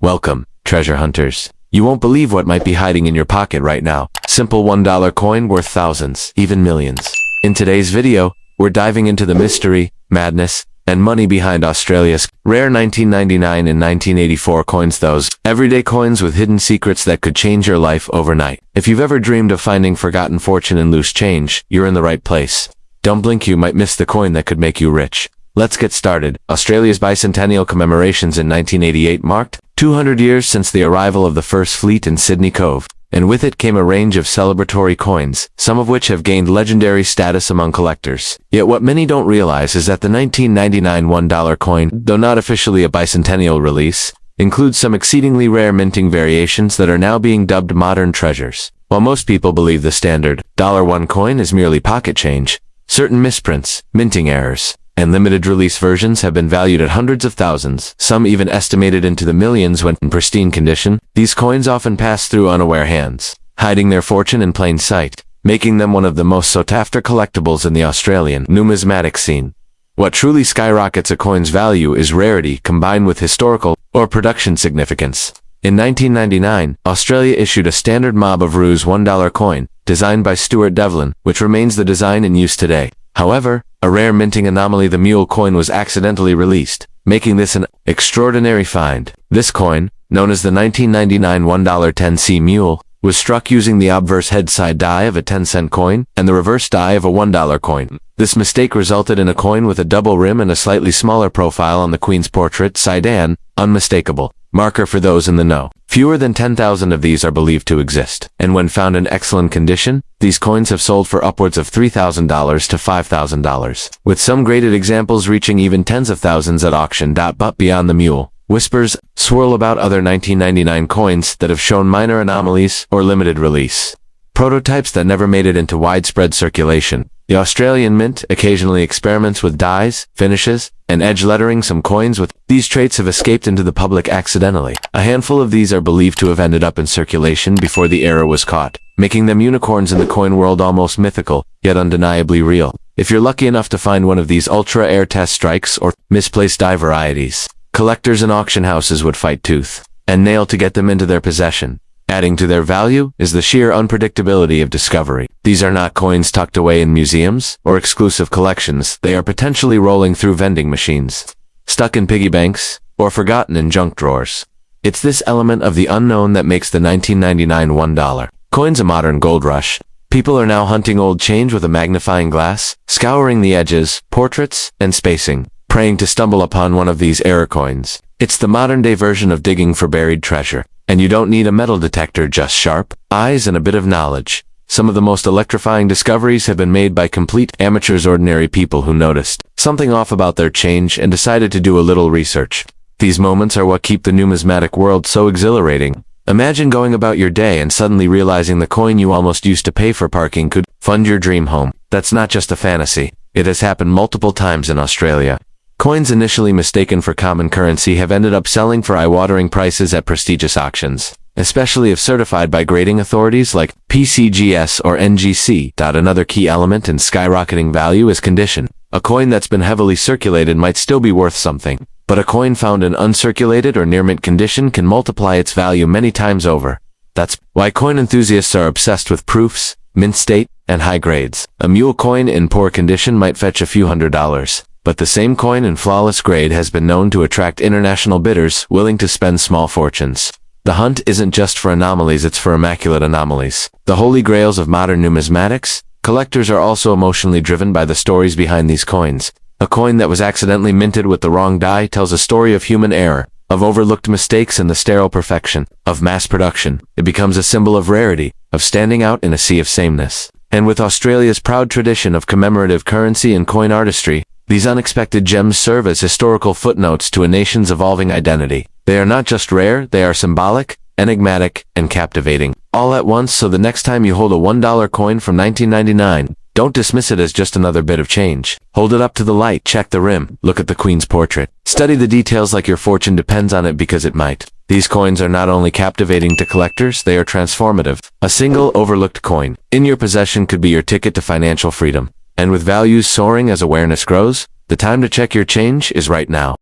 Welcome, treasure hunters. You won't believe what might be hiding in your pocket right now. Simple $1 coin worth thousands, even millions. In today's video, we're diving into the mystery, madness, and money behind Australia's rare 1999 and 1984 coins, those everyday coins with hidden secrets that could change your life overnight. If you've ever dreamed of finding forgotten fortune in loose change, you're in the right place. Don't blink, you might miss the coin that could make you rich. Let's get started. Australia's bicentennial commemorations in 1988 marked 200 years since the arrival of the first fleet in Sydney Cove, and with it came a range of celebratory coins, some of which have gained legendary status among collectors. Yet what many don't realize is that the 1999 $1 coin, though not officially a bicentennial release, includes some exceedingly rare minting variations that are now being dubbed modern treasures. While most people believe the standard $1 coin is merely pocket change, certain misprints, minting errors, and limited release versions have been valued at hundreds of thousands, some even estimated into the millions when in pristine condition. These coins often pass through unaware hands, hiding their fortune in plain sight, making them one of the most sought-after collectibles in the Australian numismatic scene. What truly skyrockets a coin's value is rarity combined with historical or production significance. In 1999, Australia issued a standard Mob of Ruse $1 coin, designed by Stuart Devlin, which remains the design in use today. However, a rare minting anomaly, the mule coin, was accidentally released, making this an extraordinary find. This coin, known as the 1999 $1 10C mule, was struck using the obverse head side die of a 10-cent coin and the reverse die of a $1 coin. This mistake resulted in a coin with a double rim and a slightly smaller profile on the Queen's portrait side, an unmistakable marker for those in the know. Fewer than 10,000 of these are believed to exist, and when found in excellent condition, these coins have sold for upwards of $3,000 to $5,000, with some graded examples reaching even tens of thousands at auction. But beyond the mule, whispers swirl about other 1999 coins that have shown minor anomalies or limited release prototypes that never made it into widespread circulation. The Australian Mint occasionally experiments with dyes, finishes, and edge lettering. Some coins with these traits have escaped into the public accidentally. A handful of these are believed to have ended up in circulation before the error was caught, making them unicorns in the coin world, almost mythical, yet undeniably real. If you're lucky enough to find one of these ultra-rare test strikes or misplaced die varieties, collectors and auction houses would fight tooth and nail to get them into their possession. Adding to their value is the sheer unpredictability of discovery. These are not coins tucked away in museums or exclusive collections. They are potentially rolling through vending machines, stuck in piggy banks, or forgotten in junk drawers. It's this element of the unknown that makes the 1999 $1 coins a modern gold rush. People are now hunting old change with a magnifying glass, scouring the edges, portraits, and spacing, praying to stumble upon one of these error coins. It's the modern-day version of digging for buried treasure. And you don't need a metal detector, just sharp eyes and a bit of knowledge. Some of the most electrifying discoveries have been made by complete amateurs, ordinary people who noticed something off about their change and decided to do a little research. These moments are what keep the numismatic world so exhilarating. Imagine going about your day and suddenly realizing the coin you almost used to pay for parking could fund your dream home. That's not just a fantasy. It has happened multiple times in Australia. Coins initially mistaken for common currency have ended up selling for eye-watering prices at prestigious auctions, especially if certified by grading authorities like PCGS or NGC. Another key element in skyrocketing value is condition. A coin that's been heavily circulated might still be worth something, but a coin found in uncirculated or near mint condition can multiply its value many times over. That's why coin enthusiasts are obsessed with proofs, mint state, and high grades. A mule coin in poor condition might fetch a few $100s. But the same coin in flawless grade has been known to attract international bidders willing to spend small fortunes. The hunt isn't just for anomalies, it's for immaculate anomalies. The holy grails of modern numismatics, collectors are also emotionally driven by the stories behind these coins. A coin that was accidentally minted with the wrong die tells a story of human error, of overlooked mistakes and the sterile perfection of mass production. It becomes a symbol of rarity, of standing out in a sea of sameness. And with Australia's proud tradition of commemorative currency and coin artistry, these unexpected gems serve as historical footnotes to a nation's evolving identity. They are not just rare, they are symbolic, enigmatic, and captivating, all at once. So the next time you hold a $1 coin from 1999, don't dismiss it as just another bit of change. Hold it up to the light, check the rim, look at the Queen's portrait. Study the details like your fortune depends on it, because it might. These coins are not only captivating to collectors, they are transformative. A single overlooked coin in your possession could be your ticket to financial freedom. And with values soaring as awareness grows, the time to check your change is right now.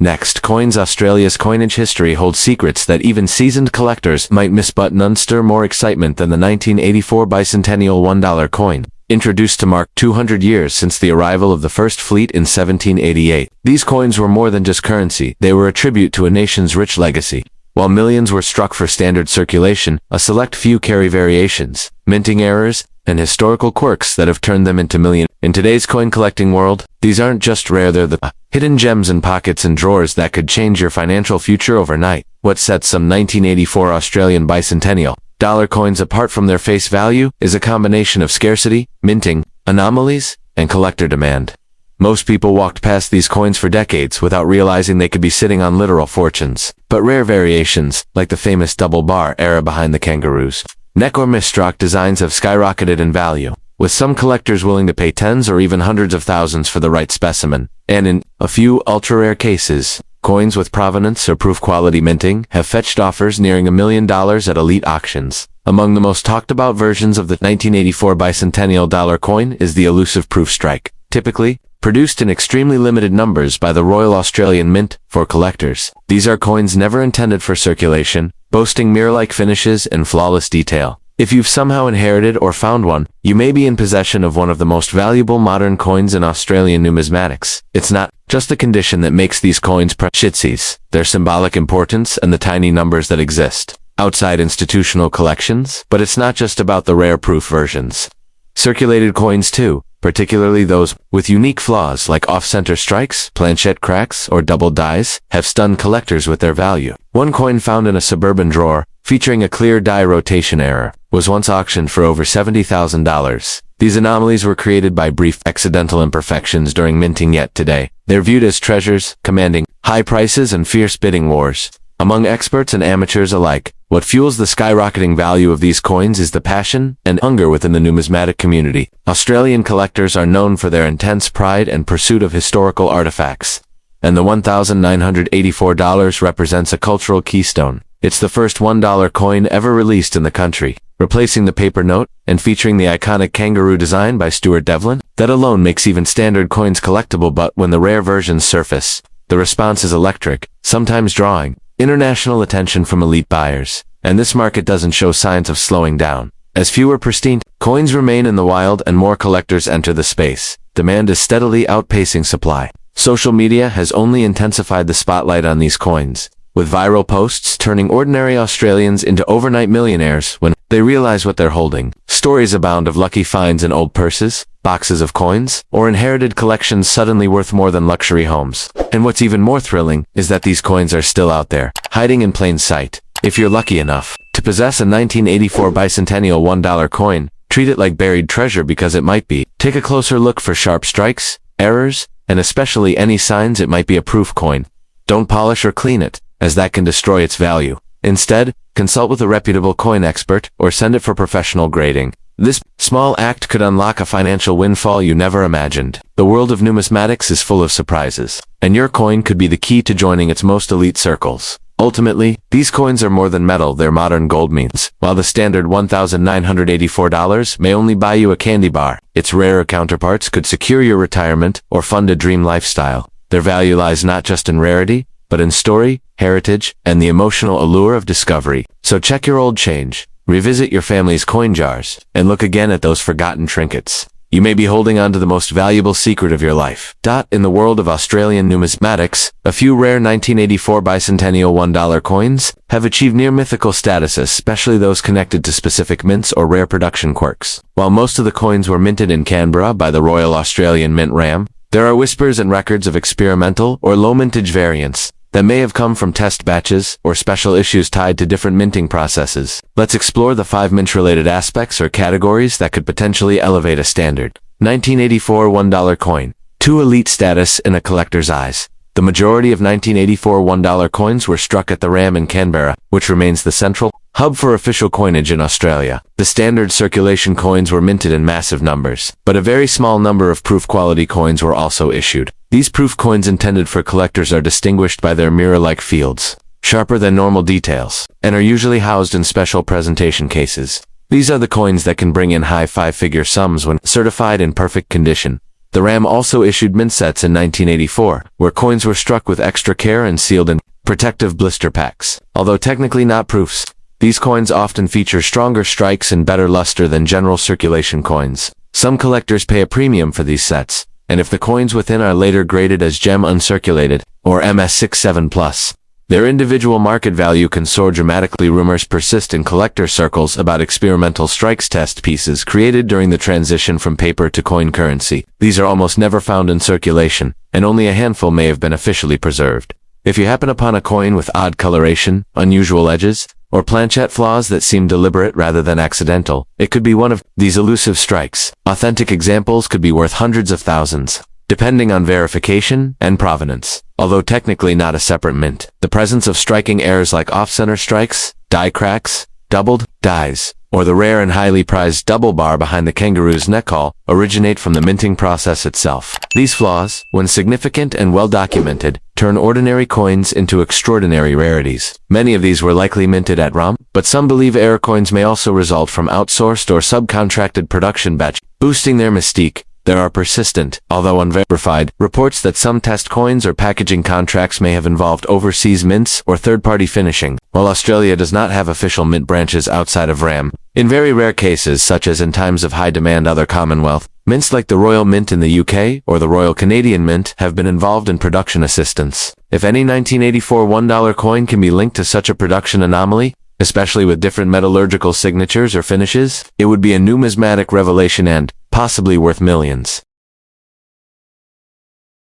Next, coins. Australia's coinage history holds secrets that even seasoned collectors might miss, but none stir more excitement than the 1984 bicentennial $1 coin. Introduced to mark 200 years since the arrival of the first fleet in 1788. These coins were more than just currency, they were a tribute to a nation's rich legacy. While millions were struck for standard circulation, a select few carry variations, minting errors, and historical quirks that have turned them into millions. In today's coin collecting world, these aren't just rare, they're the hidden gems in pockets and drawers that could change your financial future overnight. What sets some 1984 Australian bicentennial dollar coins apart from their face value is a combination of scarcity, minting, anomalies, and collector demand. Most people walked past these coins for decades without realizing they could be sitting on literal fortunes. But rare variations, like the famous double bar era behind the kangaroo's neck or mistrock designs, have skyrocketed in value, with some collectors willing to pay tens or even hundreds of thousands for the right specimen. And in a few ultra-rare cases, coins with provenance or proof quality minting have fetched offers nearing $1 million at elite auctions. Among the most talked about versions of the 1984 bicentennial dollar coin is the elusive proof strike, typically produced in extremely limited numbers by the Royal Australian Mint for collectors. These are coins never intended for circulation, boasting mirror-like finishes and flawless detail. If you've somehow inherited or found one, you may be in possession of one of the most valuable modern coins in Australian numismatics. It's not just the condition that makes these coins precious, their symbolic importance and the tiny numbers that exist outside institutional collections, but it's not just about the rare proof versions. Circulated coins too, particularly those with unique flaws like off-center strikes, planchette cracks, or double dies, have stunned collectors with their value. One coin found in a suburban drawer, featuring a clear die rotation error, was once auctioned for over $70,000. These anomalies were created by brief accidental imperfections during minting, yet today, they're viewed as treasures, commanding high prices and fierce bidding wars among experts and amateurs alike. What fuels the skyrocketing value of these coins is the passion and hunger within the numismatic community. Australian collectors are known for their intense pride and pursuit of historical artifacts, and the $1,984 represents a cultural keystone. It's the first $1 coin ever released in the country, replacing the paper note and featuring the iconic kangaroo design by Stuart Devlin. That alone makes even standard coins collectible, but when the rare versions surface, the response is electric, sometimes drawing international attention from elite buyers. And this market doesn't show signs of slowing down. As fewer pristine coins remain in the wild and more collectors enter the space, demand is steadily outpacing supply. Social media has only intensified the spotlight on these coins, with viral posts turning ordinary Australians into overnight millionaires when they realize what they're holding. Stories abound of lucky finds in old purses, boxes of coins, or inherited collections suddenly worth more than luxury homes. And what's even more thrilling is that these coins are still out there, hiding in plain sight. If you're lucky enough to possess a 1984 bicentennial $1 coin, treat it like buried treasure because it might be. Take a closer look for sharp strikes, errors, and especially any signs it might be a proof coin. Don't polish or clean it, as that can destroy its value. Instead, consult with a reputable coin expert or send it for professional grading. This small act could unlock a financial windfall you never imagined. The world of numismatics is full of surprises, and your coin could be the key to joining its most elite circles. Ultimately, these coins are more than metal, they're modern gold means. While the standard $1,984 may only buy you a candy bar, its rarer counterparts could secure your retirement or fund a dream lifestyle. Their value lies not just in rarity, but in story, heritage, and the emotional allure of discovery. So check your old change, revisit your family's coin jars, and look again at those forgotten trinkets. You may be holding on to the most valuable secret of your life. In the world of Australian numismatics, a few rare 1984 bicentennial $1 coins have achieved near mythical status, especially those connected to specific mints or rare production quirks. While most of the coins were minted in Canberra by the Royal Australian Mint RAM, there are whispers and records of experimental or low mintage variants that may have come from test batches or special issues tied to different minting processes. Let's explore the 5 mint-related aspects or categories that could potentially elevate a standard 1984 $1 coin to elite status in a collector's eyes. The majority of 1984 $1 coins were struck at the RAM in Canberra, which remains the central hub for official coinage in Australia. The standard circulation coins were minted in massive numbers, but a very small number of proof-quality coins were also issued. These proof coins intended for collectors are distinguished by their mirror-like fields, sharper than normal details, and are usually housed in special presentation cases. These are the coins that can bring in high 5-figure sums when certified in perfect condition. The RAM also issued mint sets in 1984, where coins were struck with extra care and sealed in protective blister packs. Although technically not proofs, these coins often feature stronger strikes and better luster than general circulation coins. Some collectors pay a premium for these sets, and if the coins within are later graded as gem uncirculated, or MS67+, their individual market value can soar dramatically. Rumors persist in collector circles about experimental strikes test pieces created during the transition from paper to coin currency. These are almost never found in circulation, and only a handful may have been officially preserved. If you happen upon a coin with odd coloration, unusual edges, or planchette flaws that seem deliberate rather than accidental, it could be one of these elusive strikes. Authentic examples could be worth hundreds of thousands, depending on verification and provenance. Although technically not a separate mint, the presence of striking errors like off-center strikes, die cracks, doubled dies, or the rare and highly prized double bar behind the kangaroo's neckhaul originate from the minting process itself. These flaws, when significant and well documented, turn ordinary coins into extraordinary rarities. Many of these were likely minted at ROM, but some believe error coins may also result from outsourced or subcontracted production batch, boosting their mystique. There are persistent, although unverified, reports that some test coins or packaging contracts may have involved overseas mints or third-party finishing. While Australia does not have official mint branches outside of RAM, in very rare cases, such as in times of high demand other Commonwealth, mints like the Royal Mint in the UK or the Royal Canadian Mint have been involved in production assistance. If any 1984 $1 coin can be linked to such a production anomaly, especially with different metallurgical signatures or finishes, it would be a numismatic revelation and possibly worth millions.